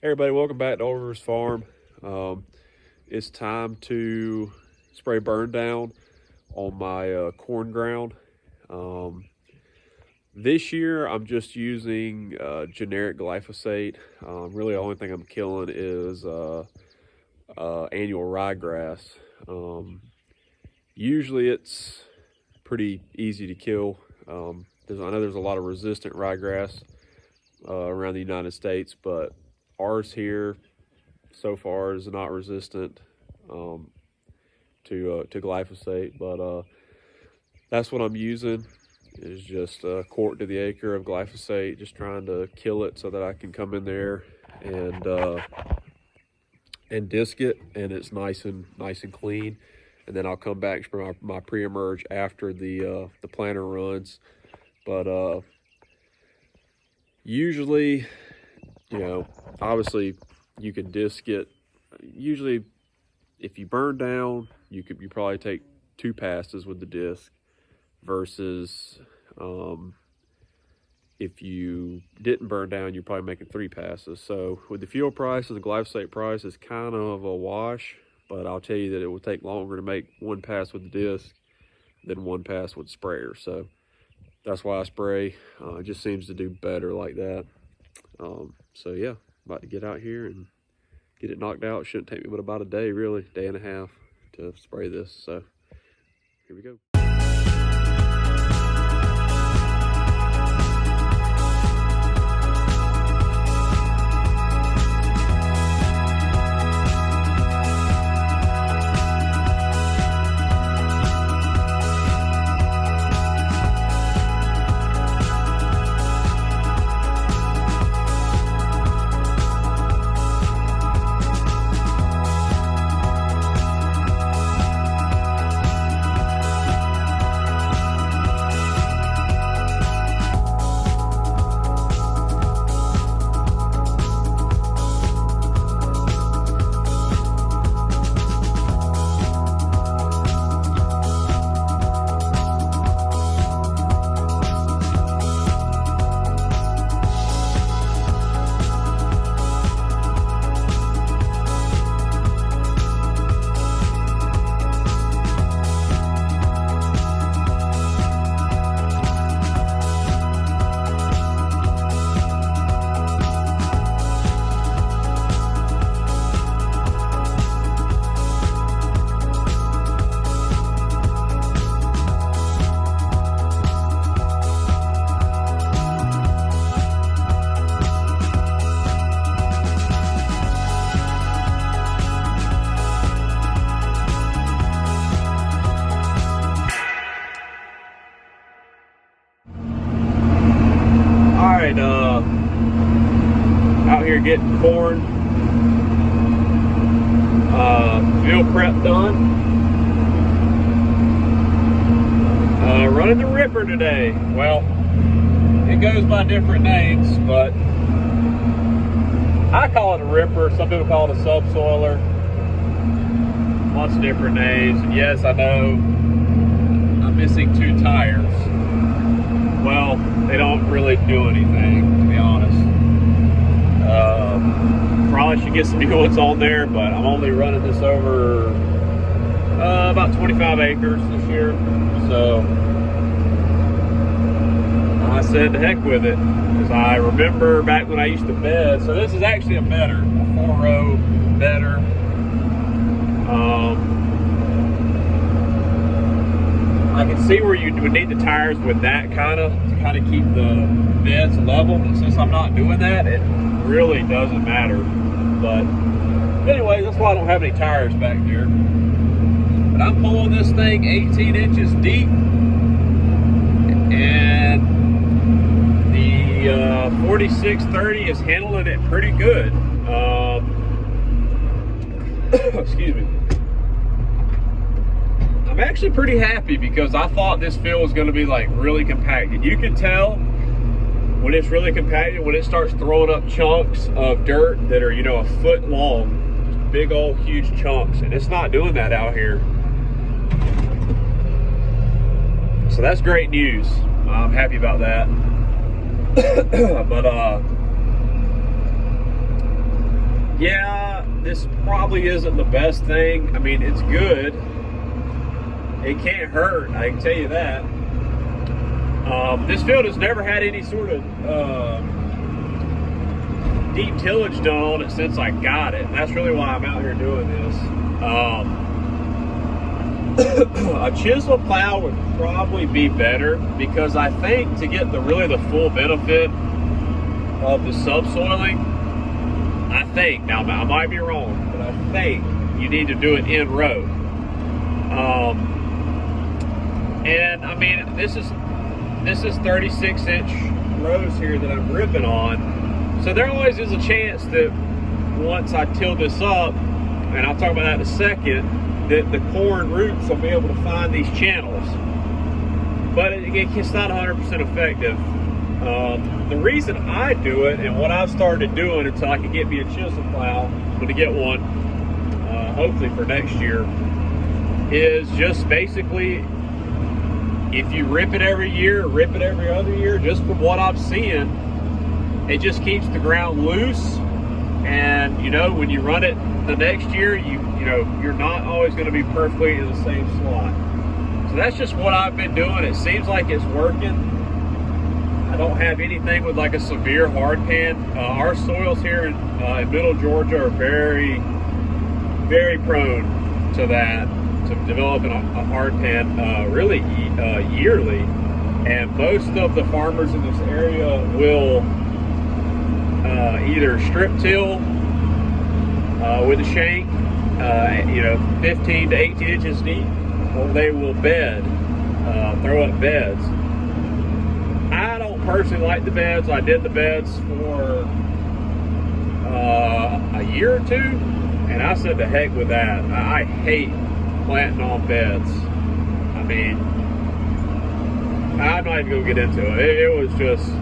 Hey everybody, welcome back to Oliver's Farm. It's time to spray burn down on my corn ground. This year I'm just using generic glyphosate. Really the only thing I'm killing is annual ryegrass. Usually it's pretty easy to kill. I know there's a lot of resistant ryegrass around the United States, but ours here so far is not resistant to glyphosate, but that's what I'm using is just a quart to the acre of glyphosate, just trying to kill it so that I can come in there and disc it, and it's nice and clean. And then I'll come back for my pre-emerge after the planter runs. But usually, you know, obviously you can disc it. Usually if you burn down, you probably take 2 passes with the disc versus if you didn't burn down, you're probably making 3 passes. So with the fuel price and the glyphosate price, it's kind of a wash, but I'll tell you that it will take longer to make 1 pass with the disc than 1 pass with the sprayer. So that's why I spray. It just seems to do better like that. So yeah, about to get out here and get it knocked out. It shouldn't take me but about a day, really, day and a half to spray this. So here we go. Out here getting corn field prep done. Running the ripper today. Well, it goes by different names, but I call it a ripper. Some people call it a subsoiler. Lots of different names. And yes, I know I'm missing 2 tires. Well, they don't really do anything, to be honest. Probably should get some new ones on there, but I'm only running this over about 25 acres this year. So I said, the heck with it, because I remember back when I used to bed. So this is actually a bedder, a 4-row bedder. I can see where you would need the tires with that to kind of keep the beds level. And since I'm not doing that, it really doesn't matter. But anyway, that's why I don't have any tires back there. But I'm pulling this thing 18 inches deep, and the 4630 is handling it pretty good. Excuse me. I'm actually pretty happy because I thought this field was going to be like really compacted. You can tell when it's really compacted, when it starts throwing up chunks of dirt that are, you know, a foot long, just big old huge chunks, and it's not doing that out here. So that's great news. I'm happy about that. But yeah, this probably isn't the best thing. I mean, it's good. It can't hurt, I can tell you that. This field has never had any sort of deep tillage done on it since I got it. And that's really why I'm out here doing this. A chisel plow would probably be better, because I think to get the full benefit of the subsoiling, I think, now I might be wrong, but I think you need to do it in row. And I mean, this is 36-inch rows here that I'm ripping on. So there always is a chance that once I till this up, and I'll talk about that in a second, that the corn roots will be able to find these channels. But it's not 100% effective. The reason I do it, and what I've started doing until I can get me a chisel plow, I'm going to get one, hopefully for next year, is just basically, if you rip it every year, rip it every other year, just from what I'm seeing, it just keeps the ground loose. And you know, when you run it the next year, you know, you're not always going to be perfectly in the same slot. So that's just what I've been doing. It seems like it's working. I don't have anything with like a severe hard pan. Our soils here in middle Georgia are very, very prone to that, to developing a hard pan really yearly. And most of the farmers in this area will either strip till with a shank, you know, 15 to 18 inches deep, or they will bed, throw up beds. I don't personally like the beds. I did the beds for a year or two, and I said the heck with that. I hate planting on beds. I mean, I'm not even gonna get into it. It was just,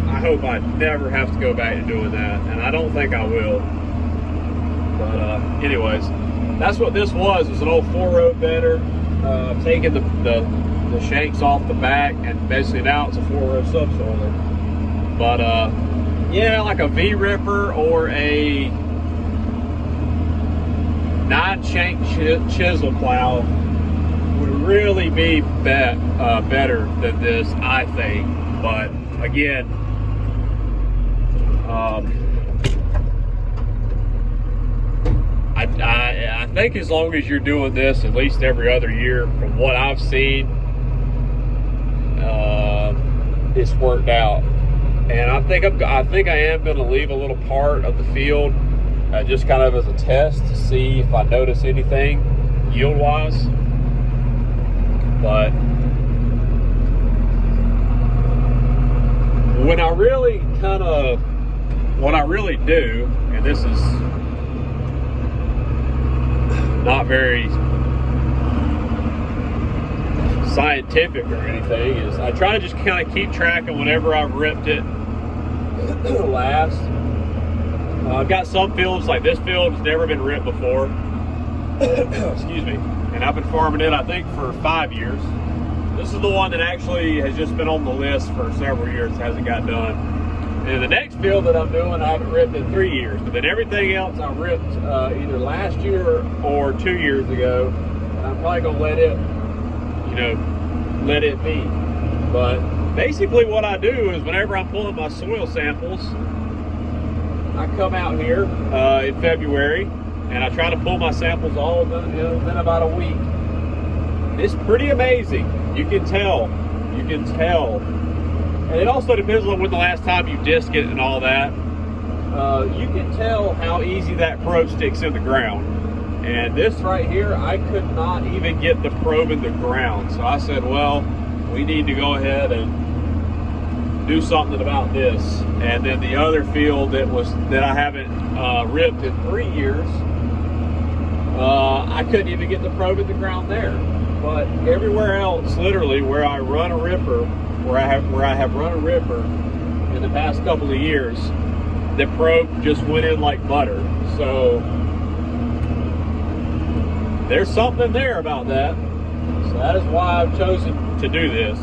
I hope I never have to go back to doing that, and I don't think I will. But anyways, that's what this was an old 4-row bedder, taking the shanks off the back, and basically now it's a 4-row subsoiler. But yeah, like a V-ripper or a 9-shank chisel plow would really be better than this, I think. But again, I think as long as you're doing this at least every other year, from what I've seen, it's worked out. And I think I am going to leave a little part of the field just kind of as a test to see if I notice anything yield-wise. But what I really do, and this is not very scientific or anything, is I try to just kind of keep track of whenever I've ripped it last. I've got some fields, like this field has never been ripped before. Excuse me. And I've been farming it, I think, for 5 years. This is the one that actually has just been on the list for several years, hasn't got done. And the next field that I'm doing, I haven't ripped in 3 years. But then everything else I ripped either last year or 2 years ago. And I'm probably gonna let it, you know, let it be. But basically what I do is whenever I'm pulling my soil samples, I come out here in February, and I try to pull my samples all within about a week. It's pretty amazing. You can tell. And it also depends on when the last time you disc it and all that. You can tell how easy that probe sticks in the ground. And this right here, I could not even get the probe in the ground. So I said, well, we need to go ahead and do something about this. And then the other field that I haven't ripped in 3 years, I couldn't even get the probe in the ground there. But everywhere else, literally, where I run a ripper, where I have run a ripper in the past couple of years, the probe just went in like butter. So there's something there about that. So that is why I've chosen to do this.